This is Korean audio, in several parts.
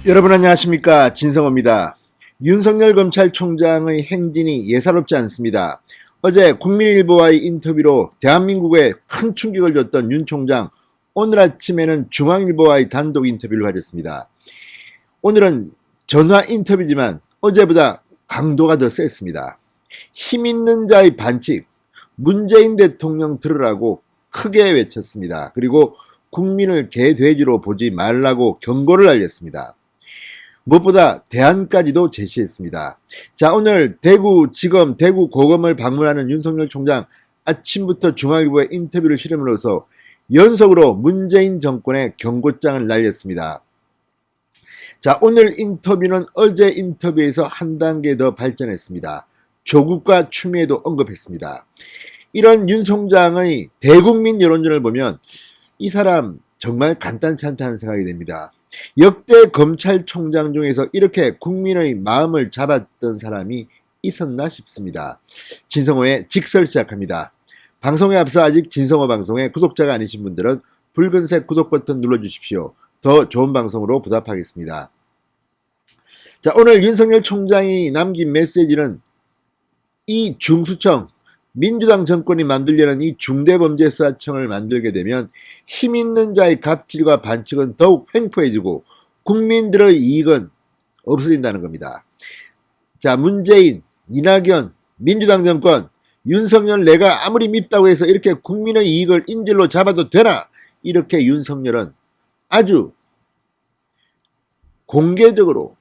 여러분 안녕하십니까, 진성호입니다. 윤석열 검찰총장의 행진이 예사롭지 않습니다. 어제 국민일보와의 인터뷰로 대한민국에 큰 충격을 줬던 윤 총장, 오늘 아침에는 중앙일보와의 단독 인터뷰를 가졌습니다. 오늘은 전화 인터뷰지만 어제보다 강도가 더 셌습니다. 힘 있는 자의 반칙, 문재인 대통령 들으라고 크게 외쳤습니다. 그리고 국민을 개돼지로 보지 말라고 경고를 알렸습니다. 무엇보다 대안까지도 제시했습니다. 자, 오늘 대구지검, 대구고검을 방문하는 윤석열 총장, 아침부터 중앙일보에 인터뷰를 실음으로써 연속으로 문재인 정권의 경고장을 날렸습니다. 자, 오늘 인터뷰는 어제 인터뷰에서 한 단계 더 발전했습니다. 조국과 추미애도 언급했습니다. 이런 윤 총장의 대국민 여론전을 보면 이 사람 정말 간단치 않다는 생각이 됩니다. 역대 검찰총장 중에서 이렇게 국민의 마음을 잡았던 사람이 있었나 싶습니다. 진성호의 직설 시작합니다. 방송에 앞서 아직 진성호 방송에 구독자가 아니신 분들은 붉은색 구독 버튼 눌러주십시오. 더 좋은 방송으로 보답하겠습니다. 자, 오늘 윤석열 총장이 남긴 메시지는 이 중수청, 민주당 정권이 만들려는 이 중대범죄수사청을 만들게 되면 힘 있는 자의 갑질과 반칙은 더욱 횡포해지고 국민들의 이익은 없어진다는 겁니다. 자, 문재인, 이낙연, 민주당 정권, 윤석열 내가 아무리 밉다고 해서 이렇게 국민의 이익을 인질로 잡아도 되나? 이렇게 윤석열은 아주 공개적으로,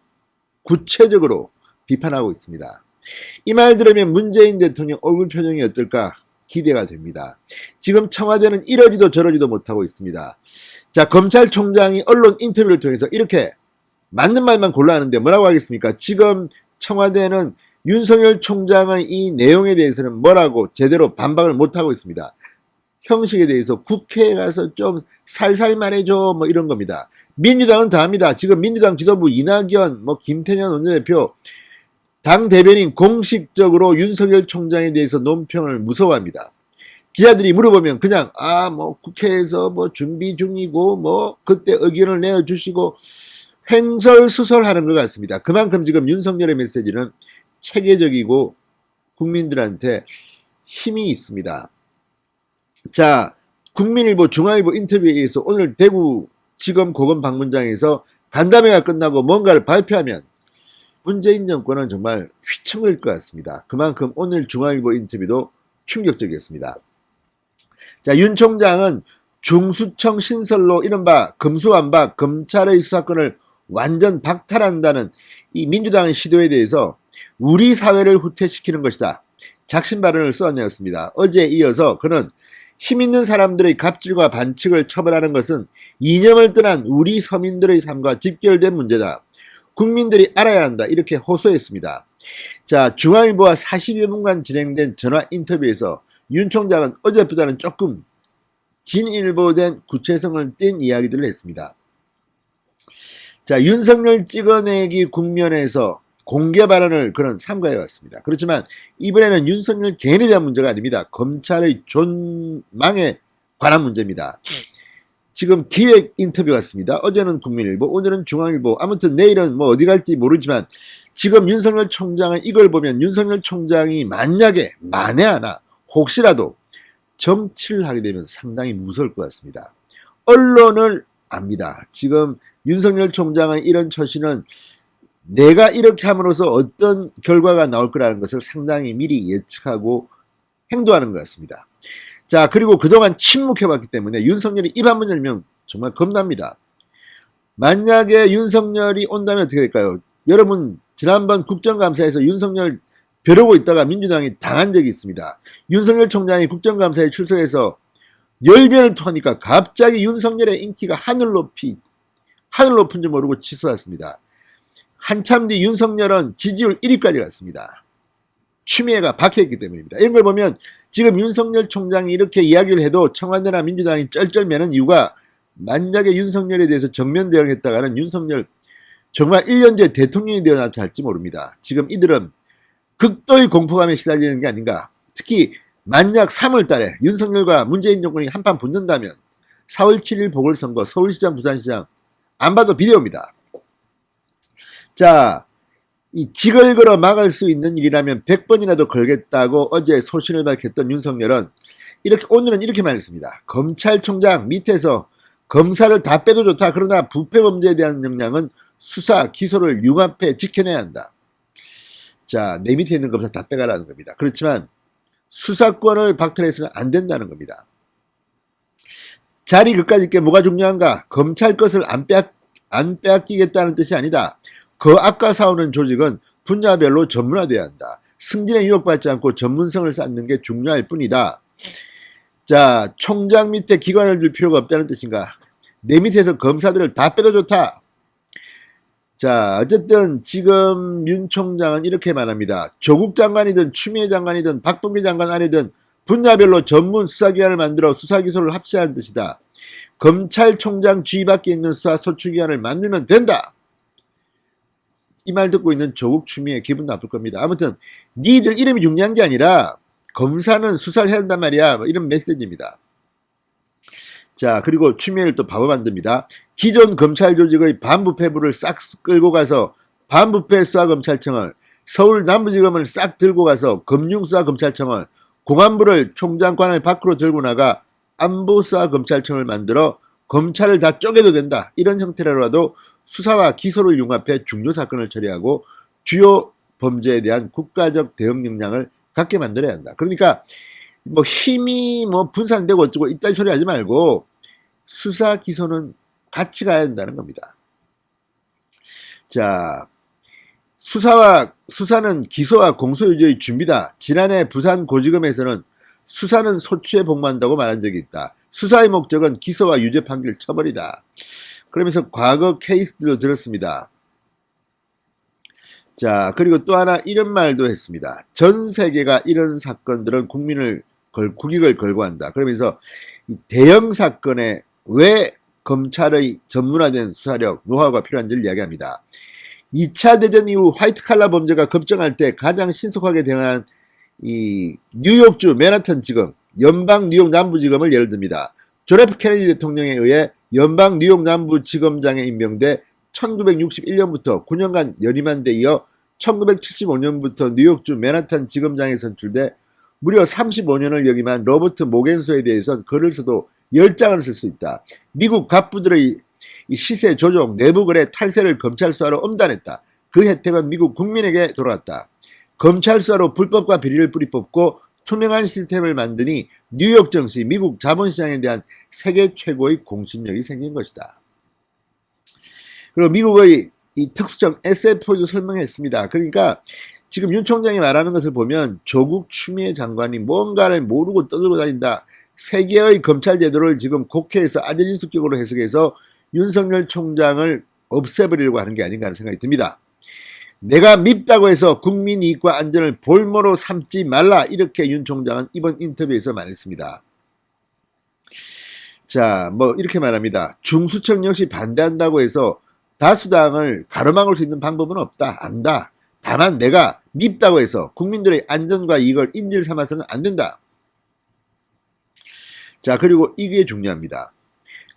구체적으로 비판하고 있습니다. 이 말 들으면 문재인 대통령 얼굴 표정이 어떨까 기대가 됩니다. 지금 청와대는 이러지도 저러지도 못하고 있습니다. 자, 검찰총장이 언론 인터뷰를 통해서 이렇게 맞는 말만 골라하는데 뭐라고 하겠습니까? 지금 청와대는 윤석열 총장의 이 내용에 대해서는 뭐라고 제대로 반박을 못하고 있습니다. 형식에 대해서 국회에 가서 좀 살살 말해줘 뭐 이런 겁니다. 민주당은 다 합니다. 지금 민주당 지도부 이낙연, 김태년 원내대표, 당 대변인 공식적으로 윤석열 총장에 대해서 논평을 무서워합니다. 기자들이 물어보면 그냥 국회에서 준비 중이고 그때 의견을 내어주시고 횡설수설하는 것 같습니다. 그만큼 지금 윤석열의 메시지는 체계적이고 국민들한테 힘이 있습니다. 자, 국민일보, 중앙일보 인터뷰에 의해서 오늘 대구지검 고검 방문장에서 간담회가 끝나고 뭔가를 발표하면 문재인 정권은 정말 휘청일 것 같습니다. 그만큼 오늘 중앙일보 인터뷰도 충격적이었습니다. 자, 윤 총장은 중수청 신설로 이른바 금수완박 검찰의 수사권을 완전 박탈한다는 이 민주당의 시도에 대해서 우리 사회를 후퇴시키는 것이다. 작심 발언을 쏘아내었습니다. 어제에 이어서 그는 힘 있는 사람들의 갑질과 반칙을 처벌하는 것은 이념을 떠난 우리 서민들의 삶과 직결된 문제다. 국민들이 알아야 한다. 이렇게 호소했습니다. 자, 중앙일보와 40여 분간 진행된 전화 인터뷰에서 윤 총장은 어제보다는 조금 진일보된 구체성을 띈 이야기들을 했습니다. 자, 윤석열 찍어내기 국면에서 공개 발언을 그는 삼가해 왔습니다. 그렇지만 이번에는 윤석열 개인에 대한 문제가 아닙니다. 검찰의 존망에 관한 문제입니다. 지금 기획 인터뷰 같습니다. 어제는 국민일보, 오늘은 중앙일보, 아무튼 내일은 어디 갈지 모르지만 지금 윤석열 총장은 이걸 보면 윤석열 총장이 만약에 만에 하나 혹시라도 정치를 하게 되면 상당히 무서울 것 같습니다. 언론을 압니다. 지금 윤석열 총장의 이런 처신은 내가 이렇게 함으로써 어떤 결과가 나올 거라는 것을 상당히 미리 예측하고 행동하는 것 같습니다. 자, 그리고 그동안 침묵해왔기 때문에 윤석열이 입 한 번 열면 정말 겁납니다. 만약에 윤석열이 온다면 어떻게 될까요? 여러분, 지난번 국정감사에서 윤석열 벼르고 있다가 민주당이 당한 적이 있습니다. 윤석열 총장이 국정감사에 출석해서 열변을 토하니까 갑자기 윤석열의 인기가 하늘 높은 줄 모르고 치솟았습니다. 한참 뒤 윤석열은 지지율 1위까지 갔습니다. 추미애가 박혀있기 때문입니다. 이런 걸 보면 지금 윤석열 총장이 이렇게 이야기를 해도 청와대나 민주당이 쩔쩔매는 이유가 만약에 윤석열에 대해서 정면 대응했다가는 윤석열 정말 1년 뒤에 대통령이 되어 나타날지 모릅니다. 지금 이들은 극도의 공포감에 시달리는 게 아닌가. 특히 만약 3월 달에 윤석열과 문재인 정권이 한판 붙는다면 4월 7일 보궐선거 서울시장, 부산시장 안 봐도 비디오입니다. 자, 이 직을 걸어 막을 수 있는 일이라면 100번이라도 걸겠다고 어제 소신을 밝혔던 윤석열은 오늘은 이렇게 말했습니다. 검찰총장 밑에서 검사를 다 빼도 좋다. 그러나 부패 범죄에 대한 역량은 수사, 기소를 융합해 지켜내야 한다. 자, 내 밑에 있는 검사 다 빼가라는 겁니다. 그렇지만 수사권을 박탈해서는 안 된다는 겁니다. 자리 그까짓 게 뭐가 중요한가? 검찰 것을 안 빼앗기겠다는 뜻이 아니다. 그 아까 싸우는 조직은 분야별로 전문화돼야 한다. 승진에 유혹받지 않고 전문성을 쌓는 게 중요할 뿐이다. 자, 총장 밑에 기관을 둘 필요가 없다는 뜻인가? 내 밑에서 검사들을 다 빼도 좋다. 자, 어쨌든 지금 윤 총장은 이렇게 말합니다. 조국 장관이든 추미애 장관이든 박범계 장관 아니든 분야별로 전문 수사기관을 만들어 수사기소를 합치하는 뜻이다. 검찰총장 지휘 밖에 있는 수사 소추기관을 만들면 된다. 이 말 듣고 있는 조국 추미애 기분 나쁠 겁니다. 아무튼 니들 이름이 중요한 게 아니라 검사는 수사를 해야 한단 말이야. 이런 메시지입니다. 자, 그리고 추미애를 또 바보 만듭니다. 기존 검찰 조직의 반부패부를 싹 끌고 가서 반부패 수사검찰청을, 서울 남부지검을 싹 들고 가서 금융수사검찰청을, 공안부를 총장관을 밖으로 들고 나가 안보수사검찰청을 만들어 검찰을 다 쪼개도 된다. 이런 형태로라도 수사와 기소를 융합해 중요 사건을 처리하고 주요 범죄에 대한 국가적 대응 역량을 갖게 만들어야 한다. 그러니까 뭐 힘이 뭐 분산되고 어쩌고 이딴 소리 하지 말고 수사 기소는 같이 가야 된다는 겁니다. 자, 수사는 기소와 공소유지의 준비다. 지난해 부산고지검에서는 수사는 소추에 복무한다고 말한 적이 있다. 수사의 목적은 기소와 유죄 판결 처벌이다. 그러면서 과거 케이스들도 들었습니다. 자, 그리고 또 하나 이런 말도 했습니다. 전 세계가 이런 사건들은 국익을 걸고 한다. 그러면서 이 대형 사건에 왜 검찰의 전문화된 수사력, 노하우가 필요한지를 이야기합니다. 2차 대전 이후 화이트칼라 범죄가 급증할 때 가장 신속하게 대응한 이 뉴욕주 맨하탄 지검, 연방 뉴욕 남부지검을 예를 듭니다. 존 F 케네디 대통령에 의해 연방 뉴욕 남부지검장에 임명돼 1961년부터 9년간 연임한 데 이어 1975년부터 뉴욕주 맨하탄 지검장에 선출돼 무려 35년을 역임한 로버트 모겐소에 대해선 글을 써도 10장을 쓸 수 있다. 미국 갑부들의 이 시세 조종, 내부거래 탈세를 검찰 수사로 엄단했다. 그 혜택은 미국 국민에게 돌아갔다. 검찰 수사로 불법과 비리를 뿌리 뽑고 투명한 시스템을 만드니 뉴욕 증시, 미국 자본시장에 대한 세계 최고의 공신력이 생긴 것이다. 그리고 미국의 이 특수청 SFO도 설명했습니다. 그러니까 지금 윤 총장이 말하는 것을 보면 조국 추미애 장관이 뭔가를 모르고 떠들고 다닌다. 세계의 검찰 제도를 지금 국회에서 아전인수격으로 해석해서 윤석열 총장을 없애버리려고 하는 게 아닌가 하는 생각이 듭니다. 내가 밉다고 해서 국민 이익과 안전을 볼모로 삼지 말라. 이렇게 윤 총장은 이번 인터뷰에서 말했습니다. 자, 뭐 이렇게 말합니다. 중수청 역시 반대한다고 해서 다수당을 가로막을 수 있는 방법은 없다. 안다. 다만 내가 밉다고 해서 국민들의 안전과 이익을 인질 삼아서는 안 된다. 자, 그리고 이게 중요합니다.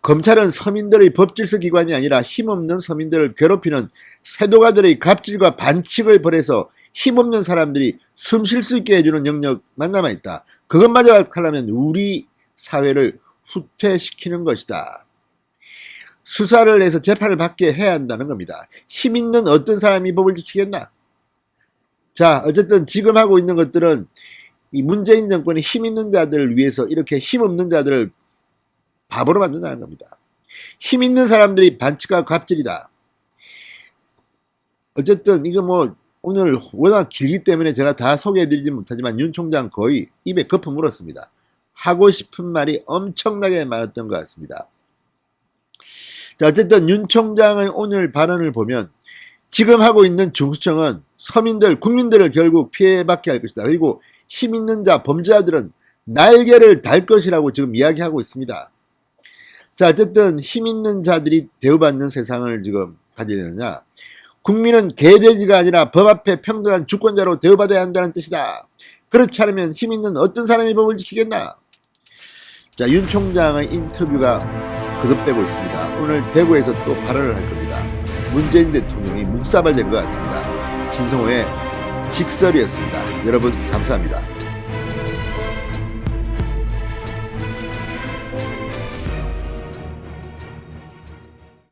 검찰은 서민들의 법질서 기관이 아니라 힘없는 서민들을 괴롭히는 세도가들의 갑질과 반칙을 벌여서 힘없는 사람들이 숨 쉴 수 있게 해주는 영역만 남아있다. 그것마저 하려면 우리 사회를 후퇴시키는 것이다. 수사를 해서 재판을 받게 해야 한다는 겁니다. 힘 있는 어떤 사람이 법을 지키겠나? 자, 어쨌든 지금 하고 있는 것들은 이 문재인 정권이 힘 있는 자들을 위해서 이렇게 힘 없는 자들을 바보로 만든다는 겁니다. 힘 있는 사람들이 반칙과 갑질이다. 어쨌든 이거 뭐 오늘 워낙 길기 때문에 제가 다 소개해드리지 못하지만 윤 총장 거의 입에 거품 물었습니다. 하고 싶은 말이 엄청나게 많았던 것 같습니다. 자, 어쨌든 윤 총장의 오늘 발언을 보면 지금 하고 있는 중수청은 서민들, 국민들을 결국 피해받게 할 것이다. 그리고 힘 있는 자, 범죄자들은 날개를 달 것이라고 지금 이야기하고 있습니다. 자, 어쨌든 힘 있는 자들이 대우받는 세상을 지금 가져야 되느냐. 국민은 개돼지가 아니라 법 앞에 평등한 주권자로 대우받아야 한다는 뜻이다. 그렇지 않으면 힘 있는 어떤 사람이 법을 지키겠나. 자, 윤 총장의 인터뷰가 거듭되고 있습니다. 오늘 대구에서 또 발언을 할 겁니다. 문재인 대통령이 묵사발된 것 같습니다. 진성호의 직설이었습니다. 여러분 감사합니다.